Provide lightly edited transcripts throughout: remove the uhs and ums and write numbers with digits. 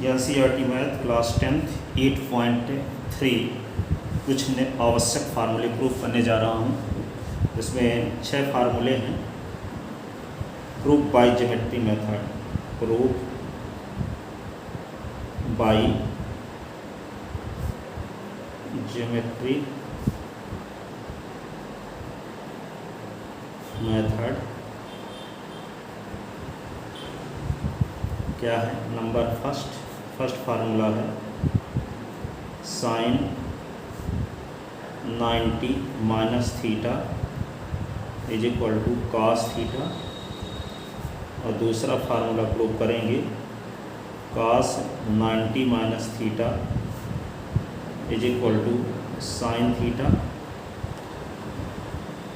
NCERT math class 10th 8.3 कुछ आवश्यक फार्मूले प्रूफ करने जा रहा हूँ। इसमें 6 फार्मूले हैं। Proof by geometry method, proof by geometry method क्या है। नंबर फर्स्ट फार्मूला है sine 90 minus theta is equal to cos theta, और दूसरा फार्मूला प्रूव करेंगे cos 90 minus theta is equal to sine theta,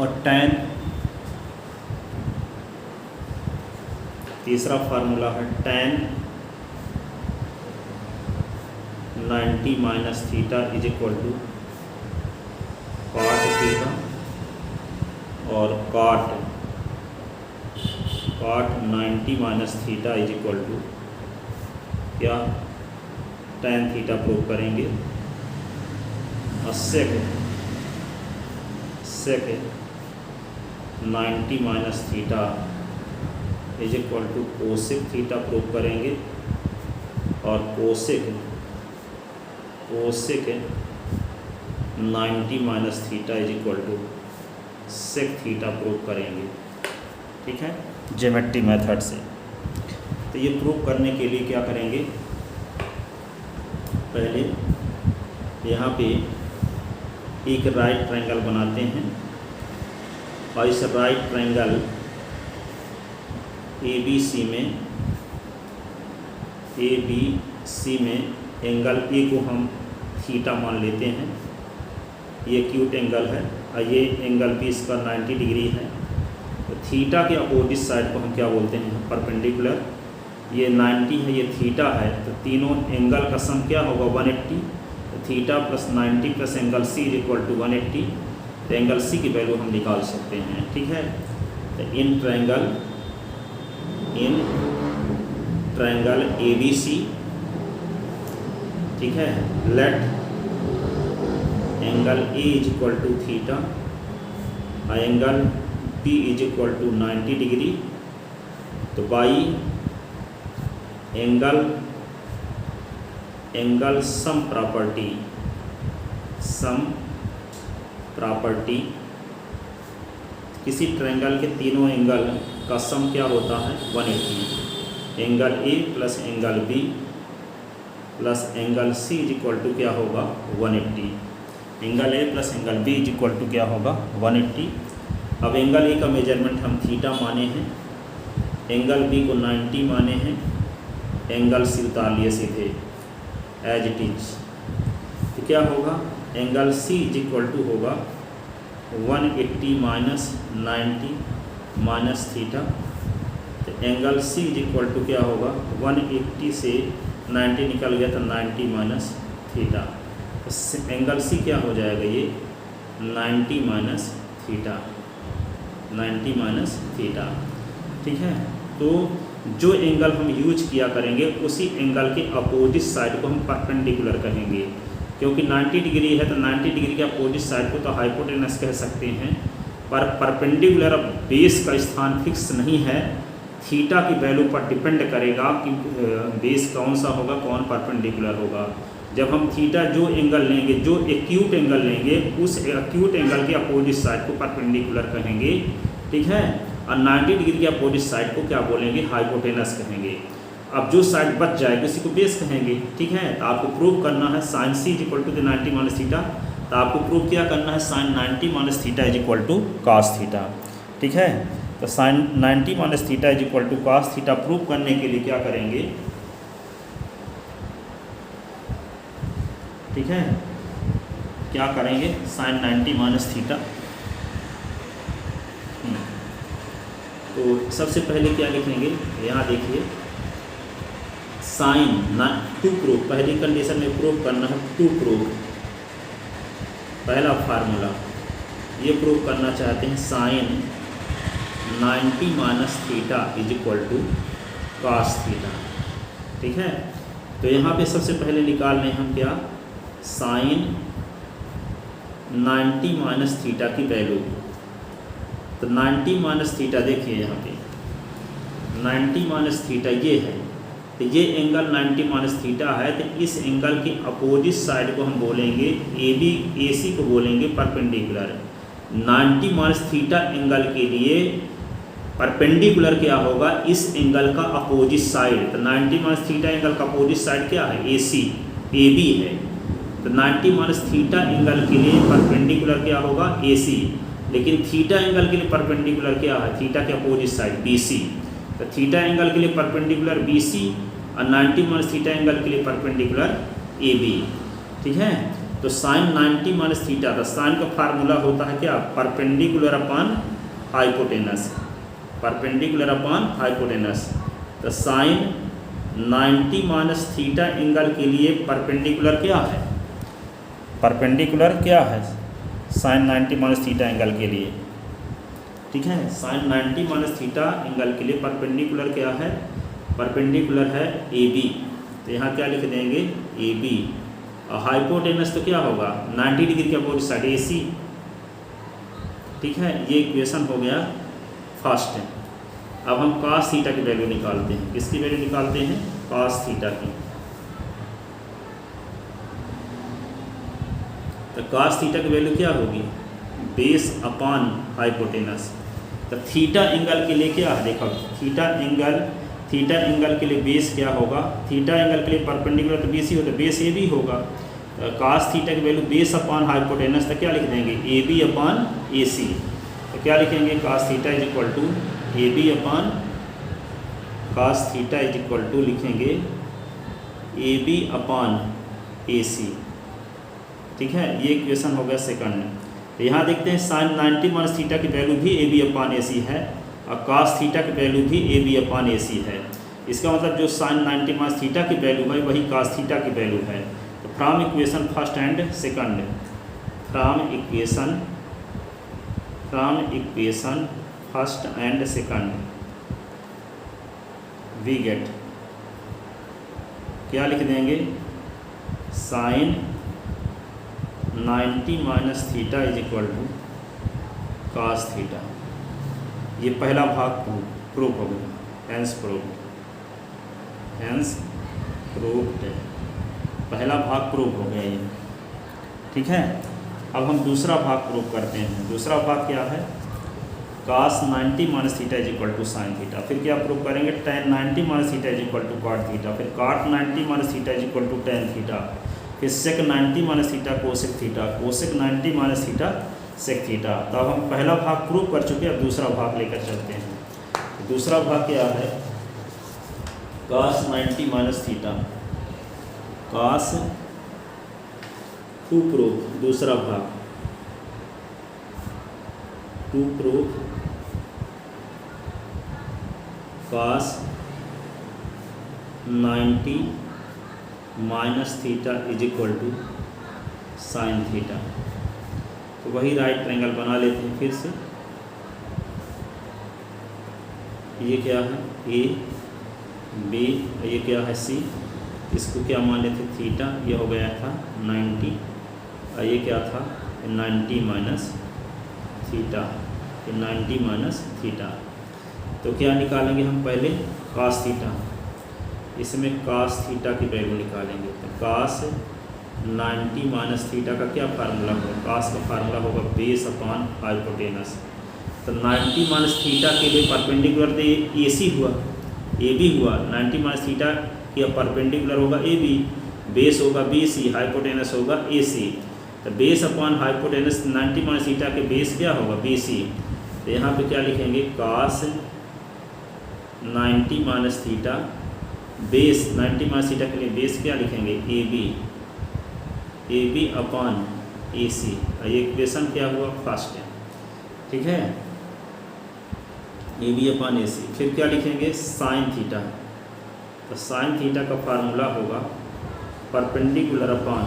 और टैन तीसरा फार्मूला है tan 90 minus theta is equal to cot theta, और cot 90 minus theta is equal to क्या tan theta prove करेंगे। और second 90 minus theta is equal to cosec theta prove करेंगे, और cosec 90 minus theta is equal to sec theta prove करेंगे। ठीक है, geometry method से। तो ये प्रूव करने के लिए क्या करेंगे, पहले यहाँ पे एक राइट ट्रायंगल बनाते हैं, और इस राइट ट्रायंगल ABC में एंगल ए को हम थीटा मान लेते हैं। ये एक्यूट एंगल है, और ये एंगल भी इसका 90 डिग्री है। तो थीटा के अपोजिट साइड को हम क्या बोलते हैं, परपेंडिकुलर। ये 90 है, ये थीटा है, तो तीनों एंगल का सम क्या होगा 180। तो theta plus 90 plus angle C is equal to 180। तो एंगल C की वैल्यू हम निकाल सकते हैं। ठीक है, तो इन ट्रायंगल ABC, ठीक है, let angle A is equal to theta और angle B is equal to 90 degree. तो बाई एंगल सम प्रॉपर्टी किसी ट्रायंगल के तीनों एंगल का सम क्या होता है 180। Angle A plus angle B plus angle C is equal to क्या होगा 180। Angle A plus angle B is equal to क्या होगा 180। अब एंगल A का मेजरमेंट हम थीटा माने हैं, एंगल B को 90 माने हैं, एंगल C उतार लिए सीधे एज इट इज। तो क्या होगा, angle C is equal to होगा 180 माइनस 90 माइनस थीटा। तो angle C is equal to क्या होगा 180 से 90 निकल गया तो 90 माइनस थीटा। तो एंगल C क्या हो जाएगा, ये 90 माइनस थीटा। ठीक है, तो जो एंगल हम यूज किया करेंगे उसी एंगल के अपोजिट साइड को हम परपेंडिकुलर कहेंगे। क्योंकि 90 डिग्री है तो 90 डिग्री के अपोजिट साइड को तो हाइपोटेनस कह सकते हैं, पर परपेंडिकुलर बेस का स्थान फिक्स नहीं है। थीटा की वैल्यू पर डिपेंड करेगा कि बेस कौन सा होगा, कौन परपेंडिकुलर होगा। जब हम थीटा जो एंगल लेंगे, जो एक्यूट एंगल लेंगे, उस एक्यूट एंगल के अपोजिट साइड को परपेंडिकुलर कहेंगे। ठीक है, और 90 डिग्री के अपोजिट साइड को क्या बोलेंगे, हाइपोटेनस कहेंगे। अब जो साइड बच जाएगी उसी को बेस कहेंगे। ठीक है, तो आपको प्रूव करना है sine C is equal to 90 minus theta. तो आपको प्रूव क्या करना है, sine 90 minus theta is equal to cos theta. ठीक है, तो sine 90 minus theta is equal to cos theta prove करने के लिए क्या करेंगे, ठीक है, क्या करेंगे, साइन 90 माइनस थीटा। तो सबसे पहले क्या लिखेंगे, यहाँ देखिए साइन टू प्रूफ, पहली कंडीशन में प्रूव करना है टू प्रूफ। पहला फार्मूला ये प्रूव करना चाहते हैं sine 90 minus theta is equal to cos theta. ठीक है, तो यहाँ पे सबसे पहले निकाल लें हम क्या, साइन 90 माइनस थीटा की वैल्यू। तो 90 माइनस थीटा देखिए यहाँ पे 90 माइनस थीटा ये है, तो ये एंगल 90 माइनस थीटा है। तो इस एंगल की अपोजिट साइड को हम बोलेंगे AC को बोलेंगे परपेंडिकुलर। 90 माइनस थीटा एंगल के लिए परपेंडिकुलर क्या होगा, इस एंगल का अपोजिट साइड। तो 90 माइनस थीटा एंगल का अपोजिट साइड क्या है, AB है। तो 90 माइनस थीटा एंगल के लिए परपेंडिकुलर क्या होगा, AC। लेकिन थीटा एंगल के लिए परपेंडिकुलर क्या है, थीटा के अपोजिट साइड BC। तो थीटा एंगल के लिए परपेंडिकुलर BC और 90 माइनस थीटा एंगल के लिए परपेंडिकुलर AB। ठीक है। तो साइन 90 माइनस थीटा, तो साइन का फार्मूला होता है क्या, perpendicular upon hypotenuse, perpendicular upon hypotenuse. तो साइन 90 माइनस थीटा एंगल के लिए परपेंडिकुलर क्या है, परपेंडिकुलर क्या है साइन 90 माइनस थीटा एंगल के लिए। ठीक है, साइन 90 माइनस थीटा एंगल के लिए परपेंडिकुलर क्या है, परपेंडिकुलर है AB। तो यहाँ क्या लिख देंगे, AB। और हाइपोटेनस तो क्या होगा, 90 डिग्री के अपोजिट साइड AC। ठीक है, ये इक्वेशन हो गया फर्स्ट। अब हम cos थीटा की वैल्यू निकालते हैं। किसकी वैल्यू निकालते हैं, cos थीटा की। तो cos थीटा की वैल्यू क्या होगी, बेस अपॉन हाइपोटेनस। तो थीटा एंगल के लिए क्या है, देखो थीटा एंगल के लिए बेस क्या होगा, थीटा एंगल के लिए परपेंडिकुलर तो BC हो, तो बेस AB होगा। तो cos थीटा की वैल्यू बेस अपॉन हाइपोटेनस, तो क्या लिख देंगे, AB अपॉन AC। तो क्या लिखेंगे, cos theta is equal to AB upon cos theta is equal to लिखेंगे AB अपॉन AC। ठीक है, ये इक्वेशन हो गया सेकंड। तो यहाँ देखते हैं साइन 90 माइनस थीटा की वैल्यू भी AB अपॉन AC है और cos थीटा की वैल्यू भी AB अपॉन AC है। इसका मतलब जो साइन 90 माइनस थीटा की वैल्यू है वही cos थीटा की वैल्यू है। तो from equation first and second, from equation first and second we get, क्या लिख देंगे, sine 90 minus theta is equal to cos theta. ये पहला भाग प्रूफ हो गया, हेंस प्रूफ्ड, पहला भाग प्रूफ हो गया ये। ठीक है, अब हम दूसरा भाग प्रूफ करते हैं। दूसरा भाग क्या है, cos 90 minus theta is equal to sine theta. फिर क्या प्रूफ करेंगे, tan 90 minus theta is equal to cot theta. फिर cot 90 minus theta is equal to tan theta. फिर sec 90 minus theta cosec theta, cosec 90 minus theta sec theta. तो अब हम पहला भाग प्रूफ कर चुके हैं, अब दूसरा भाग लेकर चलते हैं। दूसरा भाग क्या है, cos 90 minus theta, cos to proof, दूसरा भाग to proof cos 90 minus theta is equal to sine theta. तो वही राइट ट्रायंगल बना लेते हैं फिर से। ये क्या है, A B, ये क्या है C। इसको क्या मान लेते थीटा, ये हो गया था 90 और ये क्या था 90 माइनस थीटा, 90 माइनस थीटा। तो क्या निकालेंगे हम पहले, cos थीटा, इसमें cos थीटा की वैल्यू निकालेंगे। तो cos 90 माइनस थीटा का क्या फार्मूला होगा, cos का फार्मूला होगा बेस अपॉन हाइपोटेनस। तो 90 माइनस थीटा के लिए परपेंडिकुलर तो AC हुआ, AB हुआ, 90 माइनस थीटा की परपेंडिकुलर होगा AB, बेस होगा BC, हाइपोटेनस होगा AC। तो base upon hypotenuse 90 minus theta के बेस क्या होगा BC। तो यहाँ पे क्या लिखेंगे, cos 90 minus theta, base 90 minus theta के लिए बेस क्या लिखेंगे AB अपॉन AC। ये इक्वेशन क्या हुआ, फर्स्ट है। ठीक है, AB अपॉन AC। फिर क्या लिखेंगे, साइन थीटा। तो साइन थीटा का फार्मूला होगा परपेंडिकुलर अपॉन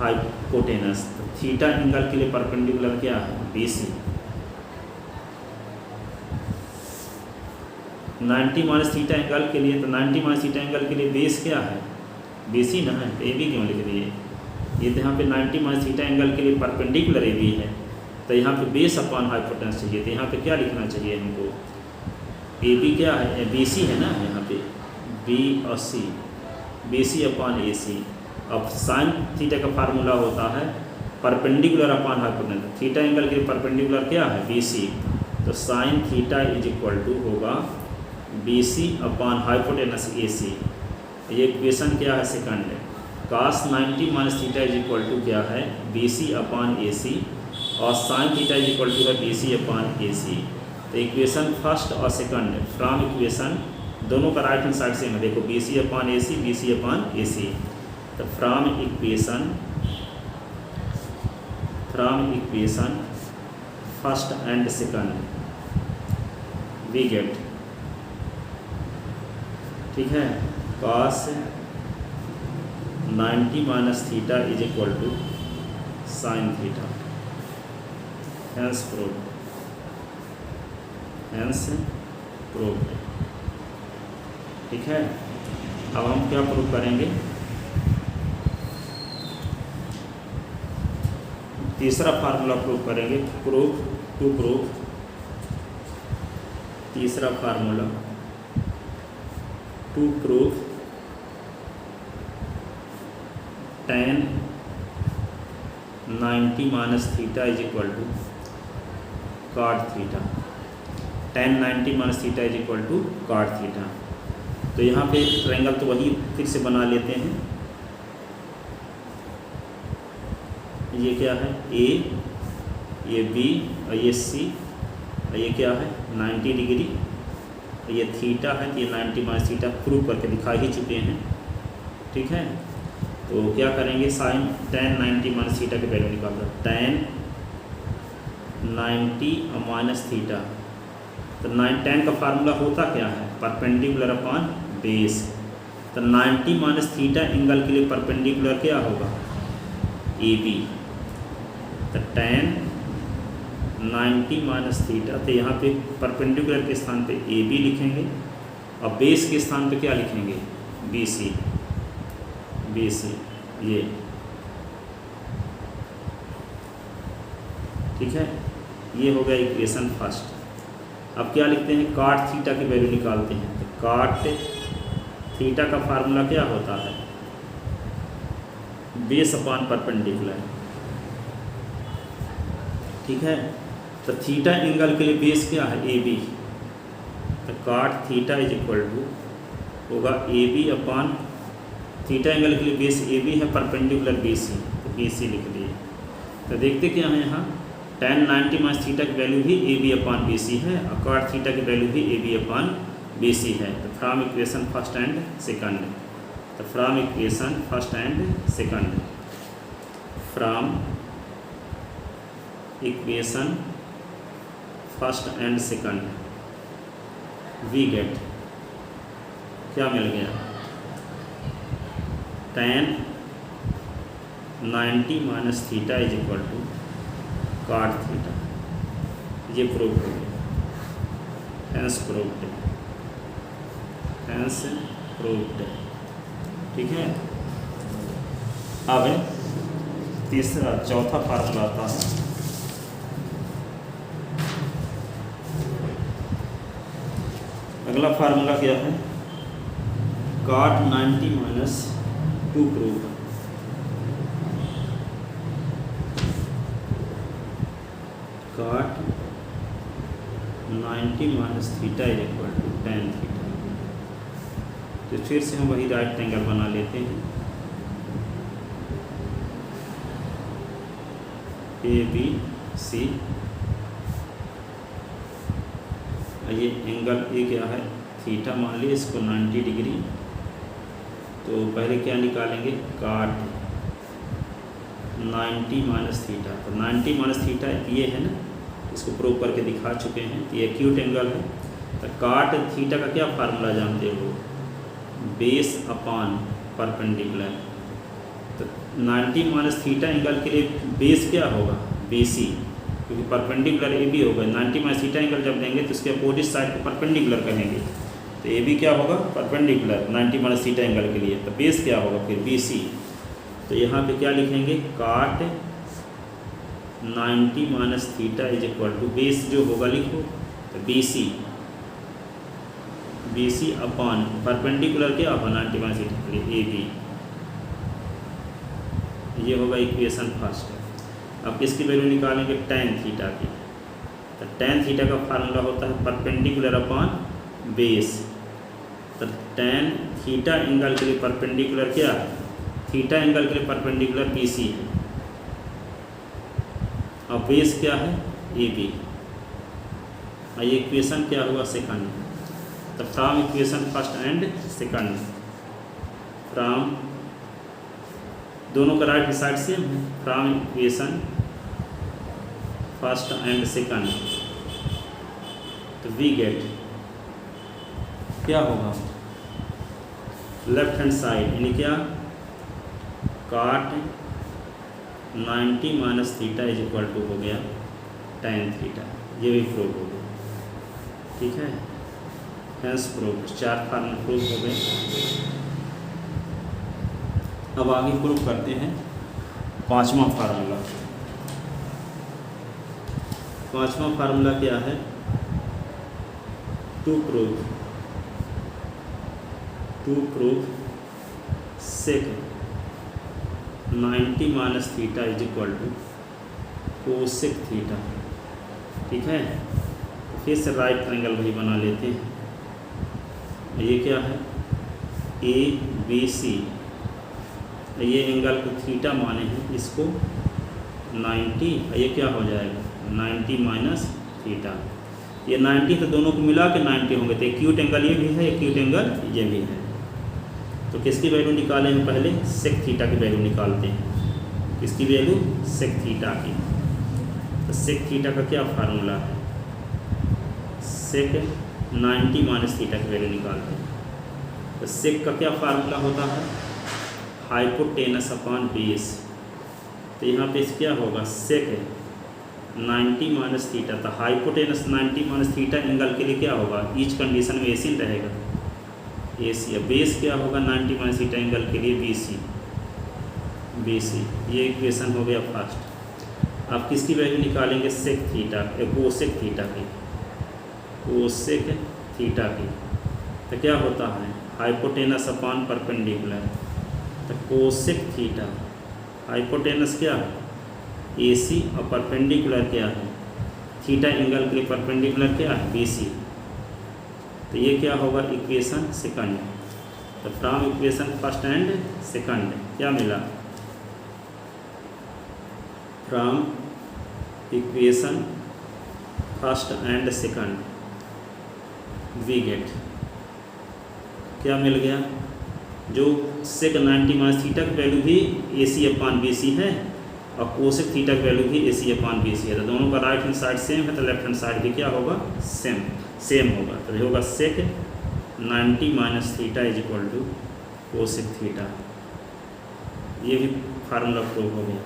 हाइपोटेनस। तो थीटा एंगल के लिए परपेंडिकुलर क्या है, BC। 90 माइनस थीटा एंगल के लिए, तो 90 माइनस थीटा एंगल के लिए बेस क्या है, बेसी ना है, तो ए बी क्यों लिख दिए। ये तो यहाँ पे 90 माइनस थीटा एंगल के लिए परपेंडिकुलर ए बी है, तो यहाँ पे बेस अपॉन हाइपोटेनस चाहिए, तो यहाँ पे क्या लिखना चाहिए हमको, ए बी क्या है, बी सी है ना यहाँ पे, बी और सी, बी सी अपॉन ए सी। अब साइन थीटा का फार्मूला होता है perpendicular upon hypotenuse, theta angle के लिए परपेंडिकुलर क्या है, बी सी, तो sine theta is equal to होगा B C upon hypotenuse A C. ये इक्वेशन क्या है, सेकंड है। Cos 90 minus theta is equal to क्या है, B C upon A C, और sine theta is equal to है B C upon A C. तो इक्वेशन फर्स्ट और सेकंड है, फ्रॉम इक्वेशन दोनों का राइट हैंड साइड से है, देखो B C upon A C, B C upon A C. तो from equation first and second we get, ठीक है, cos 90 minus theta is equal to sine theta, hence proved, ठीक है। अब हम क्या प्रूव करेंगे, तीसरा फार्मूला प्रूव करेंगे, तीसरा formula to prove tan 90 minus theta is equal to cot theta, tan 90 minus theta is equal to cot theta. तो यहाँ पे ट्रायंगल तो वही फिर से बना लेते हैं, ये क्या है, ए, ये बी और ये सी, और ये क्या है 90 डिग्री, ये थीटा है, तो ये 90 माइनस थीटा प्रूव करके दिखा ही चुके हैं, ठीक है। तो क्या करेंगे, साइन tan 90 माइनस थीटा के वैल्यू निकाल दो, tan 90 माइनस थीटा, तो tan का फार्मूला होता क्या है, परपेंडिकुलर अपॉन बेस, तो 90 माइनस थीटा एंगल के लिए परपेंडिकुलर क्या होगा, ए बी, तो tan 90 माइनस थीटा, तो यहाँ पे परपेंडिकुलर के स्थान पे ए बी लिखेंगे, और बेस के स्थान पे क्या लिखेंगे, बी सी, ये, ठीक है। ये हो गया इक्वेशन फर्स्ट। अब क्या लिखते हैं, cot थीटा की वैल्यू निकालते हैं, तो cot थीटा का फार्मूला क्या होता है, बेस अपॉन परपेंडिकुलर, ठीक है। तो थीटा एंगल के लिए बेस क्या है, ए बी, तो cot theta is equal to होगा A B upon, theta angle के लिए बेस ए बी है, परपेंडिकुलर बी सी, तो बी सी लिख दिए। तो देखते क्या है यहाँ, tan 90 माइनस थीटा की वैल्यू भी A B upon B C है, और cot थीटा की वैल्यू भी A B upon B C है। तो from equation first and second, तो from equation first and second, from equation first and second we get, क्या मिल गया, tan 90 minus theta is equal to cot theta, ये prove हो गया, hence proved, ठीक है। अब तीसरा चौथा फार्मूला आता है, अगला फार्मूला क्या है, cot 90 minus 2 prove, cot 90 minus theta is equal to tan theta. तो फिर से हम वही राइट एंगल बना लेते हैं, ए बी सी, ये एंगल ए क्या है, थीटा मान लीजिए, इसको 90 डिग्री, तो पहले क्या निकालेंगे, cot 90 माइनस थीटा, तो 90 माइनस थीटा ये है ना, इसको प्रूव करके दिखा चुके हैं, ये एक्यूट एंगल है। तो cot थीटा का क्या फार्मूला जानते हो, बेस अपॉन परपेंडिकुलर, तो 90 माइनस थीटा एंगल के लिए बेस क्या होगा, बी सी, क्योंकि परपेंडिकुलर ए बी होगा, 90 माइनस थीटा एंगल जब देंगे तो इसके अपोजिट साइड को परपेंडिकुलर कहेंगे, तो ए बी क्या होगा, परपेंडिकुलर 90 माइनस थीटा एंगल के लिए। तो बेस क्या होगा फिर, बी सी। तो यहाँ पे क्या लिखेंगे, cot 90 minus theta is equal to base जो होगा लिखो, तो बी सी अपॉन परपेंडिकुलर क्या होगा 90 माइनस थीटा के लिए ए बी। ये होगा इक्वेशन फर्स्ट। अब किसकी वैल्यू निकालेंगे, टेन थीटा की। तो टेन थीटा का फार्मूला होता है परपेंडिकुलर अपॉन बेस। तो टेन थीटा एंगल के लिए परपेंडिकुलर क्या है, थीटा एंगल के लिए परपेंडिकुलर बी सी है, और बेस क्या है, ए बी। और ये इक्वेशन क्या हुआ, सेकंड। तो from equation first and second, from दोनों का राइट साइड सेम है, from equation first and second, तो वी गेट क्या होगा, लेफ्ट हैंड साइड यानी क्या, cot 90 minus theta is equal to हो गया टेन थीटा। ये भी प्रूव हो गया, ठीक है। हेंस प्रूव, 4 फार्मूला प्रूव हो गए। अब आगे प्रूव करते हैं पांचवा फार्मूला। पांचवा फार्मूला क्या है, to prove sec 90 minus theta is equal to cosec theta, ठीक है। फिर से राइट ट्रायंगल वही बना लेते हैं। ये क्या है, ए बी सी, ये एंगल को थीटा माने हैं, इसको 90, ये क्या हो जाएगा 90 माइनस थीटा। ये 90 तो दोनों को मिला के 90 होंगे, तो एक्यूट एंगल ये भी है, एक्यूट एंगल ये भी है। तो किसकी वैल्यू निकालेंगे, पहले सेक थीटा की वैल्यू निकालते हैं। किसकी वैल्यू, सेक थीटा की। तो सेक थीटा का क्या फार्मूला है, सेक 90 माइनस थीटा की वैल्यू निकालते हैं। तो सेक का क्या फार्मूला होता है, हाइपोटेनस अपॉन बेस। तो यहाँ पे क्या होगा, सेक 90 माइनस थीटा, तो हाइपोटेनस 90 माइनस थीटा एंगल के लिए क्या होगा, ईच कंडीशन में एसी रहेगा, एसी। बेस क्या होगा 90 माइनस थीटा एंगल के लिए बीसी। ये इक्वेशन हो गया फर्स्ट। अब किसकी वैल्यू निकालेंगे, सेक थीटा, कोसेक थीटा की, कोसेक थीटा की। तो क्या होता है, हाइपोटेनस अपॉन परपेंडिकुलर। तो कोसेक थीटा, हाइपोटेनस क्या है एसी, और परपेंडिकुलर क्या है, थीटा एंगल के लिए परपेंडिकुलर क्या है बीसी। तो ये क्या होगा, इक्वेशन सेकंड। तो from equation first and second क्या मिला, from equation first and second we get, क्या मिल गया, जो सेक 90 माइनस थीटा की वैल्यू भी एसी अपॉन बीसी है, और कोसेक थीटा की वैल्यू भी एसी अपॉन बीसी है। तो दोनों का राइट हैंड साइड सेम है, तो लेफ्ट हैंड साइड भी क्या होगा, सेम होगा। तो ये होगा sec 90 minus theta is equal to cosec theta. ये भी फार्मूला प्रूव हो गया,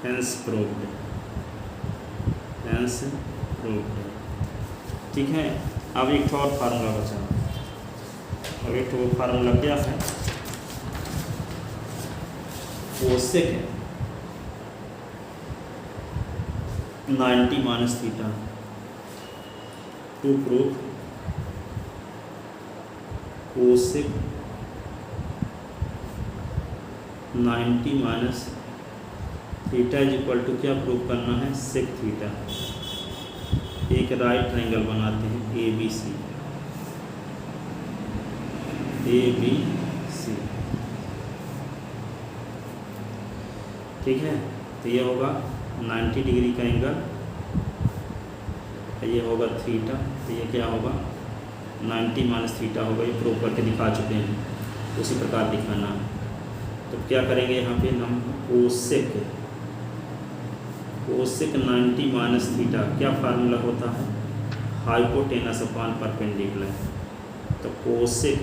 हेंस प्रूव्ड, ठीक है। अब एक और फार्मूला बचा। अब एक तो फार्मूला क्या है, cosec 90 minus theta, to prove cosec 90 minus theta is equal to क्या प्रूव करना है, सेक थीटा। एक राइट ट्रायंगल बनाते हैं ए बी सी, ठीक है। तो ये होगा 90 डिग्री का एंगल, ये होगा थीटा। तो ये क्या होगा 90 माइनस थीटा होगा, ये प्रूव करके दिखा चुके हैं, उसी प्रकार दिखाना है। तो क्या करेंगे यहाँ पे हम, कोसेक 90 माइनस थीटा, क्या फार्मूला होता है, हाइपोटेनस अपॉन परपेंडिकुलर। तो कोसेक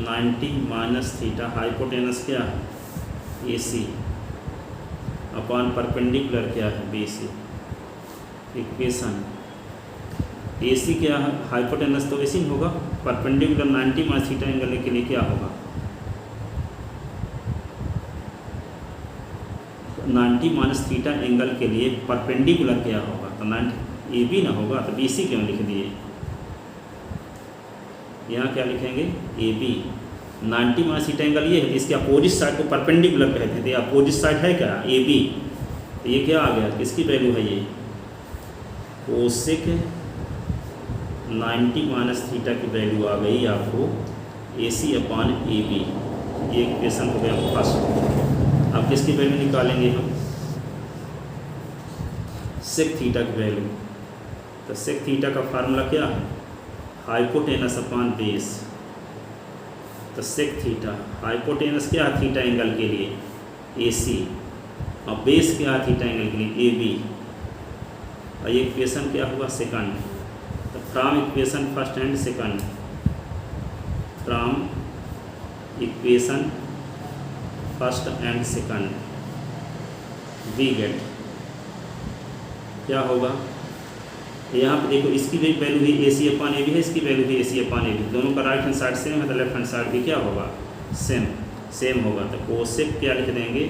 90 माइनस थीटा, हाइपोटेनस क्या है एसी, अपॉन परपेंडिकुलर क्या है बीसी। इक्वेशन AC क्या है, हाइपोटेनस तो AC में होगा, परपेंडिकुलर 90 माइनस थीटा एंगल के लिए क्या होगा, 90 माइनस थीटा एंगल के लिए परपेंडिकुलर क्या होगा, तो 90 AB ना होगा, तो BC क्यों लिख दिए, यहाँ क्या लिखेंगे AB। 90 माइनस थीटा एंगल ये है, इसके अपोजिट साइड को परपेंडिकुलर कहते थे, अपोजिट साइड है क्या AB, तो ये क्या आ गया, किसकी वैल्यू है ये, कोसेक 90 माइनस थीटा की वैल्यू आ गई आपको AC अपान AB। ये इक्वेशन हो गया फर्स्ट। अब किसकी वैल्यू निकालेंगे हम, सेक थीटा की वैल्यू। तो सेक थीटा का फार्मूला क्या है, हाइपोटेनस अपान बेस। तो सेक थीटा, हाइपोटेनस क्या है थीटा एंगल के लिए AC, और बेस क्या है थीटा एंगल के लिए AB। और ये इक्वेशन क्या हुआ सेकंड। तो from equation first and second, from equation first and second we get, क्या होगा, यहाँ पे देखो इसकी भी वैल्यू भी AC अपान AB है, इसकी वैल्यू भी AC अपान AB, दोनों का राइट हैंड साइड सेम है, तो लेफ्ट हैंड साइड भी क्या होगा, सेम होगा। तो कोसेक क्या लिख देंगे,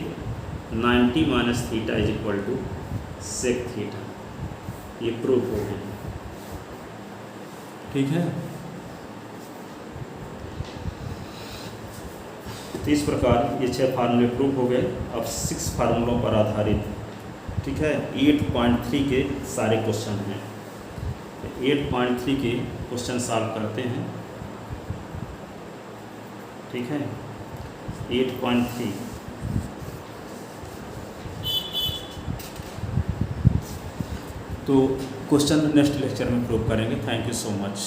90 minus theta is equal to sec theta. ये प्रूफ हो गया, ठीक है। तो इस प्रकार ये 6 फार्मूले प्रूफ हो गए। अब 6 फार्मूलों पर आधारित, ठीक है, 8.3 के सारे क्वेश्चन हैं। 8.3 के क्वेश्चन सॉल्व करते हैं, ठीक है। 8.3 तो क्वेश्चन नेक्स्ट लेक्चर में प्रूव करेंगे। Thank you so much.